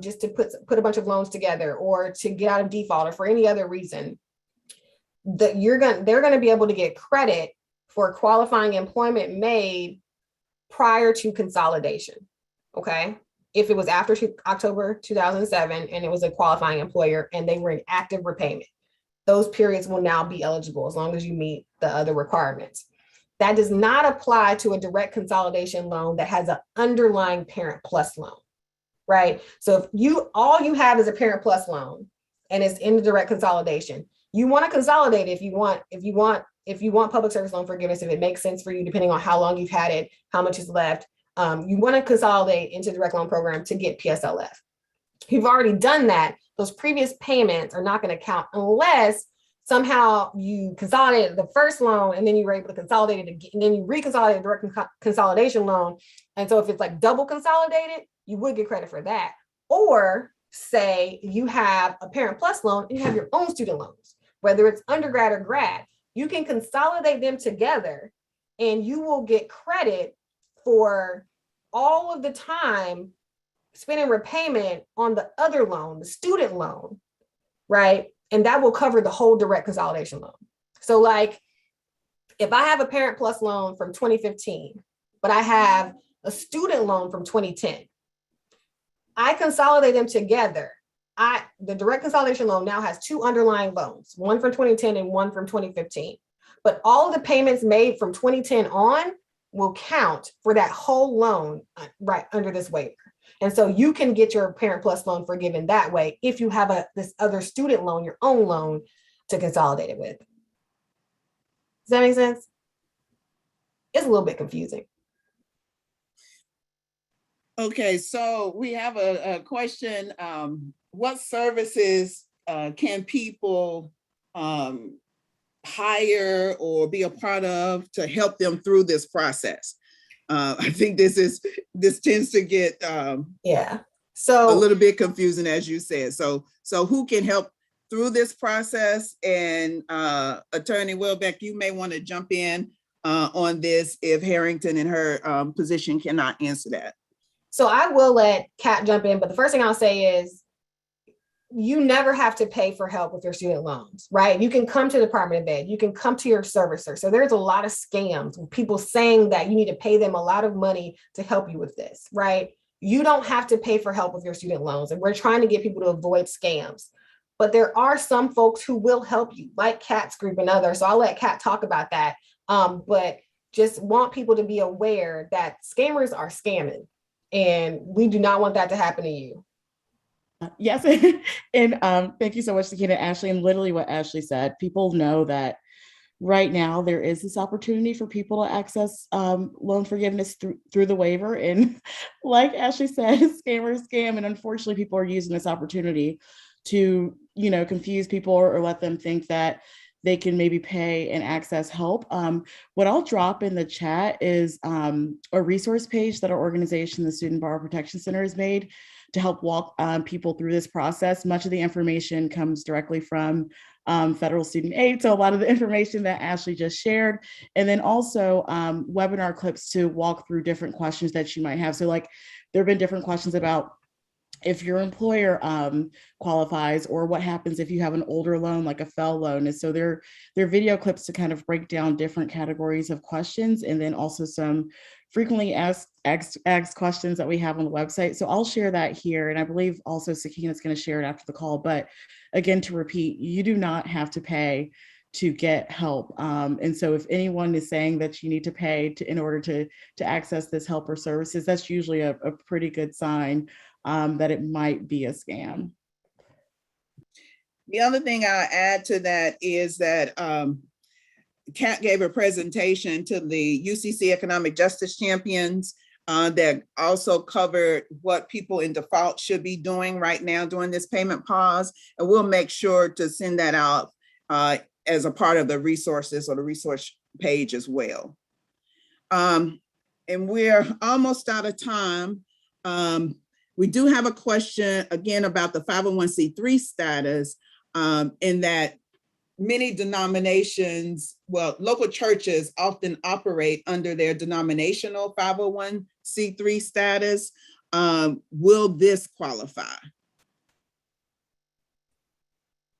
just to put a bunch of loans together or to get out of default or for any other reason, that they're going to be able to get credit for qualifying employment made prior to consolidation. Okay. If it was after October 2007 and it was a qualifying employer and they were in active repayment, those periods will now be eligible as long as you meet the other requirements. That does not apply to a direct consolidation loan that has an underlying Parent Plus loan, right? So if all you have is a Parent Plus loan and it's in the direct consolidation, you want to consolidate if you want public service loan forgiveness, if it makes sense for you, depending on how long you've had it, how much is left. You want to consolidate into the direct loan program to get PSLF. If you've already done that, those previous payments are not going to count unless somehow you consolidated the first loan and then you were able to consolidate it again, and then you reconsolidated the direct consolidation loan. And so if it's like double consolidated, you would get credit for that. Or say you have a Parent Plus loan and you have your own student loans, whether it's undergrad or grad, you can consolidate them together and you will get credit for all of the time spent in repayment on the other loan, the student loan, right? And that will cover the whole direct consolidation loan. So like, if I have a Parent Plus loan from 2015, but I have a student loan from 2010, I consolidate them together. The direct consolidation loan now has two underlying loans, one from 2010 and one from 2015. But all of the payments made from 2010 on will count for that whole loan right under this waiver. And so you can get your Parent Plus loan forgiven that way if you have this other student loan, your own loan, to consolidate it with. Does that make sense? It's a little bit confusing. Okay, so we have a question. What services can people hire or be a part of to help them through this process? I think this tends to get a little bit confusing, as you said. So who can help through this process? And Attorney Welbeck, you may want to jump in on this if Harrington in her position cannot answer that. So I will let Kat jump in, but the first thing I'll say is you never have to pay for help with your student loans, right? You can come to the Department of Ed, you can come to your servicer. So there's a lot of scams with people saying that you need to pay them a lot of money to help you with this, right? You don't have to pay for help with your student loans. And we're trying to get people to avoid scams. But there are some folks who will help you, like Kat's group and others. So I'll let Kat talk about that. But just want people to be aware that scammers are scamming. And we do not want that to happen to you. Yes, and thank you so much, Sakina, Ashley, and literally what Ashley said. People know that right now there is this opportunity for people to access loan forgiveness through the waiver, and like Ashley said, scammers scam, and unfortunately, people are using this opportunity to confuse people or let them think that they can maybe pay and access help. What I'll drop in the chat is a resource page that our organization, the Student Borrower Protection Center, has made to help walk people through this process. Much of the information comes directly from federal student aid. So a lot of the information that Ashley just shared, and then also webinar clips to walk through different questions that you might have. So like there have been different questions about if your employer qualifies, or what happens if you have an older loan, like a FEL loan. And so there are video clips to kind of break down different categories of questions, and then also some frequently asked questions that we have on the website. So I'll share that here. And I believe also Sakina is going to share it after the call. But again, to repeat, you do not have to pay to get help. And so if anyone is saying that you need to pay in order to access this help or services, that's usually a pretty good sign that it might be a scam. The other thing I'll add to that is that Kat gave a presentation to the UCC Economic Justice Champions that also covered what people in default should be doing right now during this payment pause. And we'll make sure to send that out as a part of the resources or the resource page as well. And we're almost out of time. We do have a question again about the 501c3 status, in that many denominations, well, local churches often operate under their denominational 501c3 status. Will this qualify?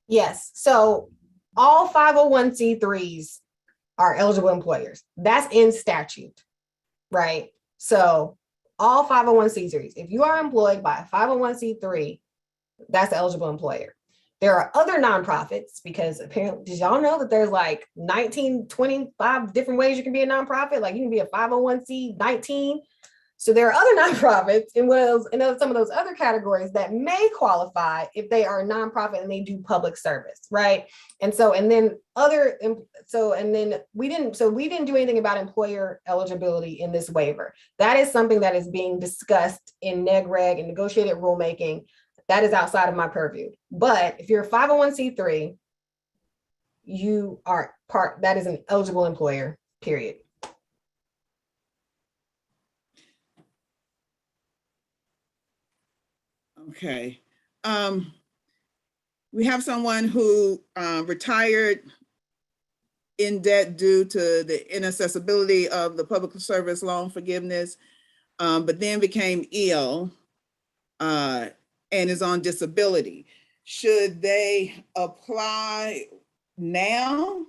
Yes. So all 501c3s are eligible employers. That's in statute, right? So all 501c3s, if you are employed by a 501c3, that's the eligible employer. There are other nonprofits, because apparently, did y'all know that there's like 25 different ways you can be a nonprofit? Like you can be a 501c19. So there are other nonprofits in some of those other categories that may qualify if they are a nonprofit and they do public service, right? And then we didn't do anything about employer eligibility in this waiver. That is something that is being discussed in neg reg and negotiated rulemaking. That is outside of my purview. But if you're a 501c3, you are that is an eligible employer, period. Okay. We have someone who retired in debt due to the inaccessibility of the public service loan forgiveness, but then became ill and is on disability. Should they apply now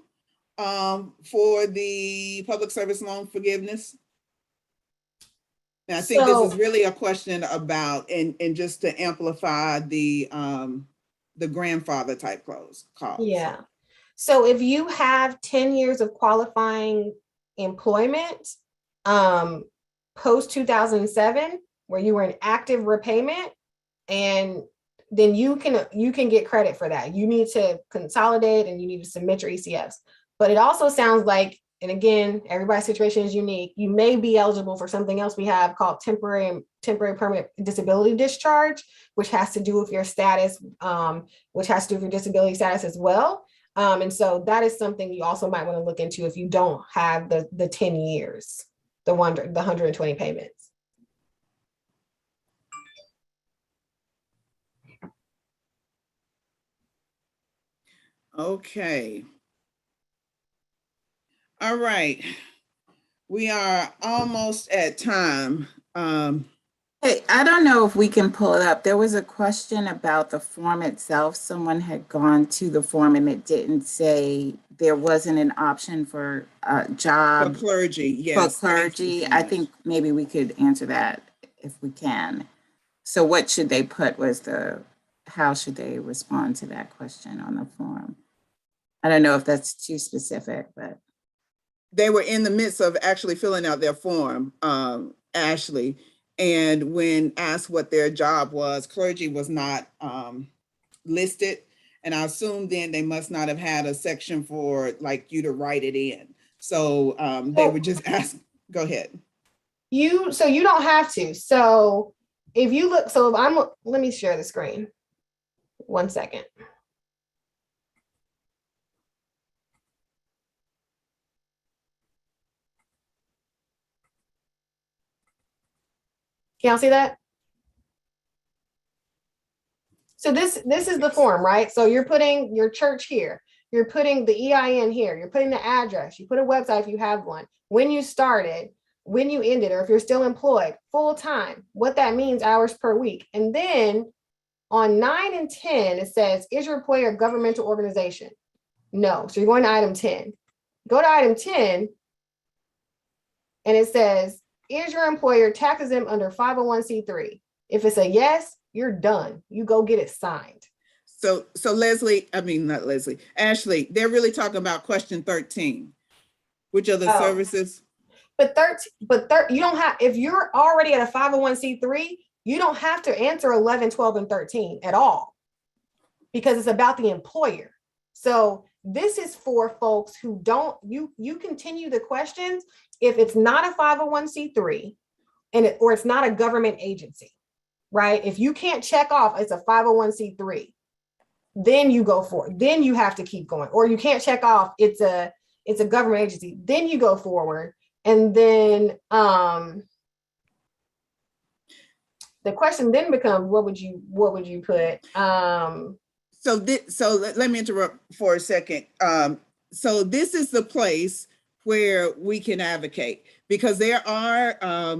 for the public service loan forgiveness? And I think this is really a question about, and just to amplify the grandfather type clause. Yeah. So if you have 10 years of qualifying employment post 2007, where you were in active repayment, and then you can get credit for that. You need to consolidate and you need to submit your ECFs. But it also sounds like, and again, everybody's situation is unique, you may be eligible for something else we have called temporary permanent disability discharge, which has to do with your status, which has to do with your disability status as well. And so that is something you also might want to look into if you don't have the 10 years, the 120 payments. Okay. All right. We are almost at time. Hey, I don't know if we can pull it up. There was a question about the form itself. Someone had gone to the form and it didn't say there wasn't an option for job. For clergy, yes. For clergy, I think maybe we could answer that if we can. So what should they put how should they respond to that question on the form? I don't know if that's too specific, but. They were in the midst of actually filling out their form, Ashley, and when asked what their job was, clergy was not listed. And I assume then they must not have had a section for like you to write it in. So they were just asked, go ahead. So you don't have to. So if you look, let me share the screen. 1 second. Can y'all see that? So this is the form, right? So you're putting your church here. You're putting the EIN here. You're putting the address. You put a website if you have one. When you started, when you ended, or if you're still employed, full time, what that means, hours per week. And then on 9 and 10, it says, is your employer a governmental organization? No. So you're going to item 10. Go to item 10, and it says, is your employer tax exempt under 501c3? If it's a yes, you're done. You go get it signed. So Ashley, they're really talking about question 13. Which are the services? But you don't have, if you're already at a 501c3, You don't have to answer 11, 12, and 13 at all because it's about the employer. So this is for folks who don't, you continue the questions if it's not a 501c3 or it's not a government agency, right? If you can't check off it's a 501c3, then you go for it. Then you have to keep going. Or you can't check off it's a government agency, then you go forward. And then the question then becomes, what would you put? So let me interrupt for a second. So this is the place where we can advocate, because there are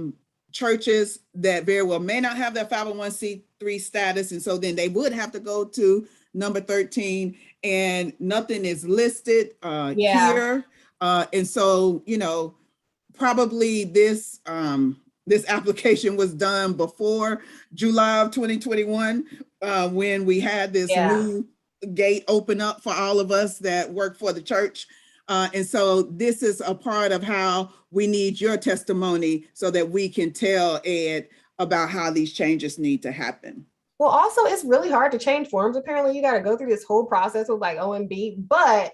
churches that very well may not have that 501c3 status. And so then they would have to go to number 13 and nothing is listed here. And so, you know, probably this application was done before July of 2021, when we had this new gate open up for all of us that work for the church. And so this is a part of how we need your testimony so that we can tell Ed about how these changes need to happen. Well, also, it's really hard to change forms. Apparently, you got to go through this whole process with like OMB, but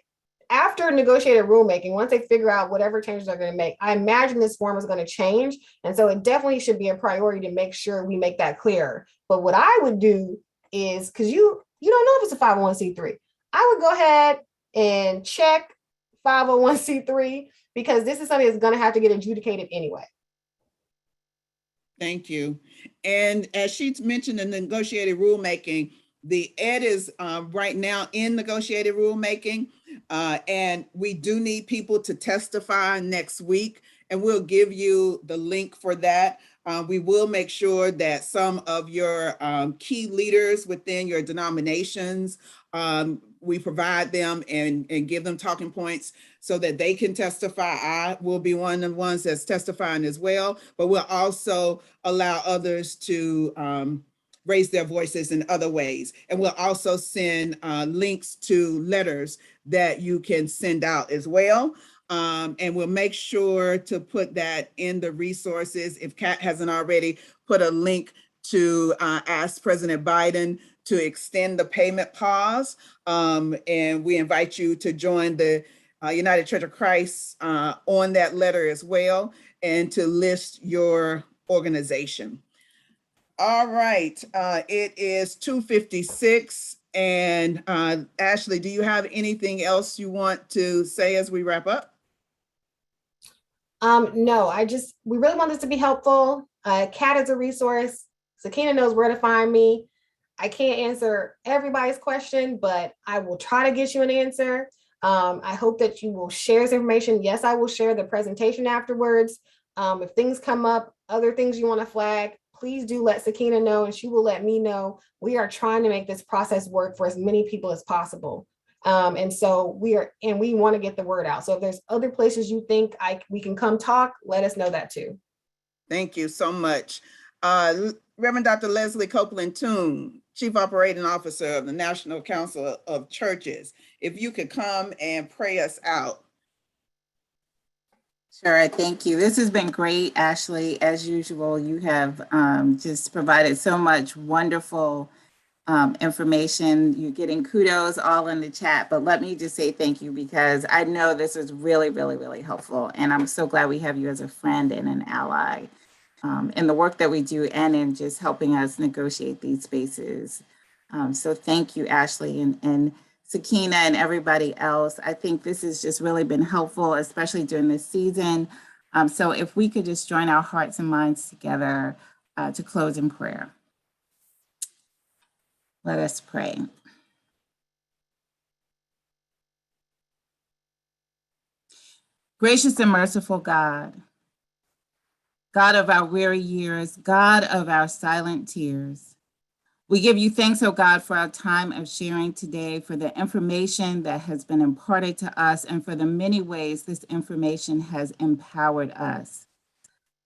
after negotiated rulemaking, once they figure out whatever changes they're going to make, I imagine this form is going to change. And so it definitely should be a priority to make sure we make that clear. But what I would do is, because you don't know if it's a 501c3, I would go ahead and check 501c3, because this is something that's going to have to get adjudicated anyway. Thank you. And as she mentioned in the negotiated rulemaking, the Ed is right now in negotiated rulemaking, and we do need people to testify next week, and we'll give you the link for that. We will make sure that some of your key leaders within your denominations, we provide them and give them talking points so that they can testify. I will be one of the ones that's testifying as well, but we'll also allow others to raise their voices in other ways. And we'll also send links to letters that you can send out as well. And we'll make sure to put that in the resources. If Kat hasn't already put a link to ask President Biden to extend the payment pause. And we invite you to join the United Church of Christ on that letter as well, and to list your organization. All right, it is 2:56. And Ashley, do you have anything else you want to say as we wrap up? No, we really want this to be helpful. Kat is a resource. Sakina knows where to find me. I can't answer everybody's question, but I will try to get you an answer. I hope that you will share this information. Yes, I will share the presentation afterwards. If things come up, other things you want to flag, please do let Sakina know, and she will let me know. We are trying to make this process work for as many people as possible. And so we want to get the word out. So if there's other places you think we can come talk, let us know that too. Thank you so much. Reverend Dr. Leslie Copeland-Toon, Chief Operating Officer of the National Council of Churches. If you could come and pray us out. Sure, thank you. This has been great, Ashley. As usual, you have just provided so much wonderful information. You're getting kudos all in the chat, but let me just say thank you, because I know this is really, really, really helpful. And I'm so glad we have you as a friend and an ally in the work that we do and in just helping us negotiate these spaces. So thank you, Ashley, and Sakina and everybody else. I think this has just really been helpful, especially during this season. So if we could just join our hearts and minds together to close in prayer. Let us pray. Gracious and merciful God, God of our weary years, God of our silent tears, we give you thanks, oh God, for our time of sharing today, for the information that has been imparted to us, and for the many ways this information has empowered us.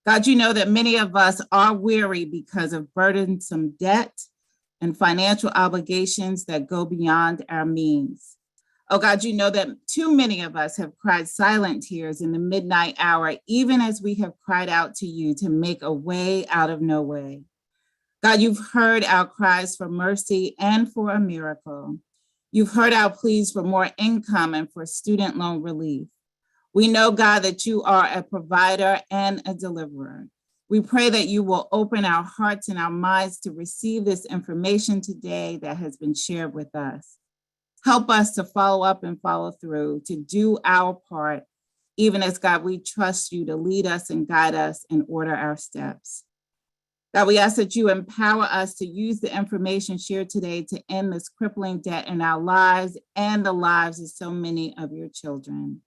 God, you know that many of us are weary because of burdensome debt and financial obligations that go beyond our means. Oh God, you know that too many of us have cried silent tears in the midnight hour, even as we have cried out to you to make a way out of no way. God, you've heard our cries for mercy and for a miracle. You've heard our pleas for more income and for student loan relief. We know, God, that you are a provider and a deliverer. We pray that you will open our hearts and our minds to receive this information today that has been shared with us. Help us to follow up and follow through, to do our part, even as, God, we trust you to lead us and guide us and order our steps. God, we ask that you empower us to use the information shared today to end this crippling debt in our lives and the lives of so many of your children.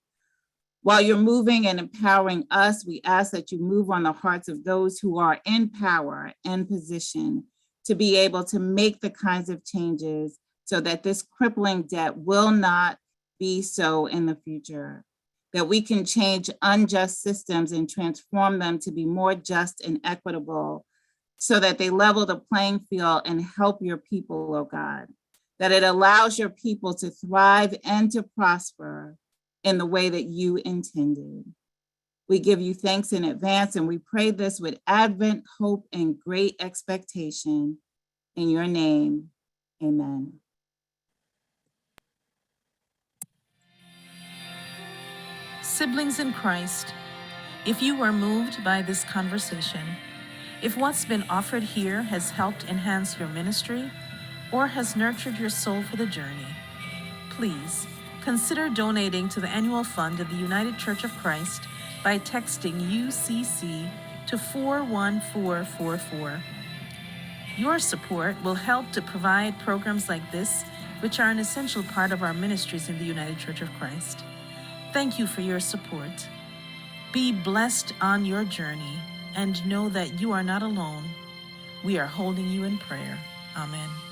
While you're moving and empowering us, we ask that you move on the hearts of those who are in power and position to be able to make the kinds of changes so that this crippling debt will not be so in the future, that we can change unjust systems and transform them to be more just and equitable so that they level the playing field and help your people, oh God, that it allows your people to thrive and to prosper in the way that you intended. We give you thanks in advance, and we pray this with Advent, hope, and great expectation. In your name, amen. Siblings in Christ, if you are moved by this conversation, if what's been offered here has helped enhance your ministry or has nurtured your soul for the journey, please consider donating to the annual fund of the United Church of Christ by texting UCC to 41444. Your support will help to provide programs like this, which are an essential part of our ministries in the United Church of Christ. Thank you for your support. Be blessed on your journey and know that you are not alone. We are holding you in prayer. Amen.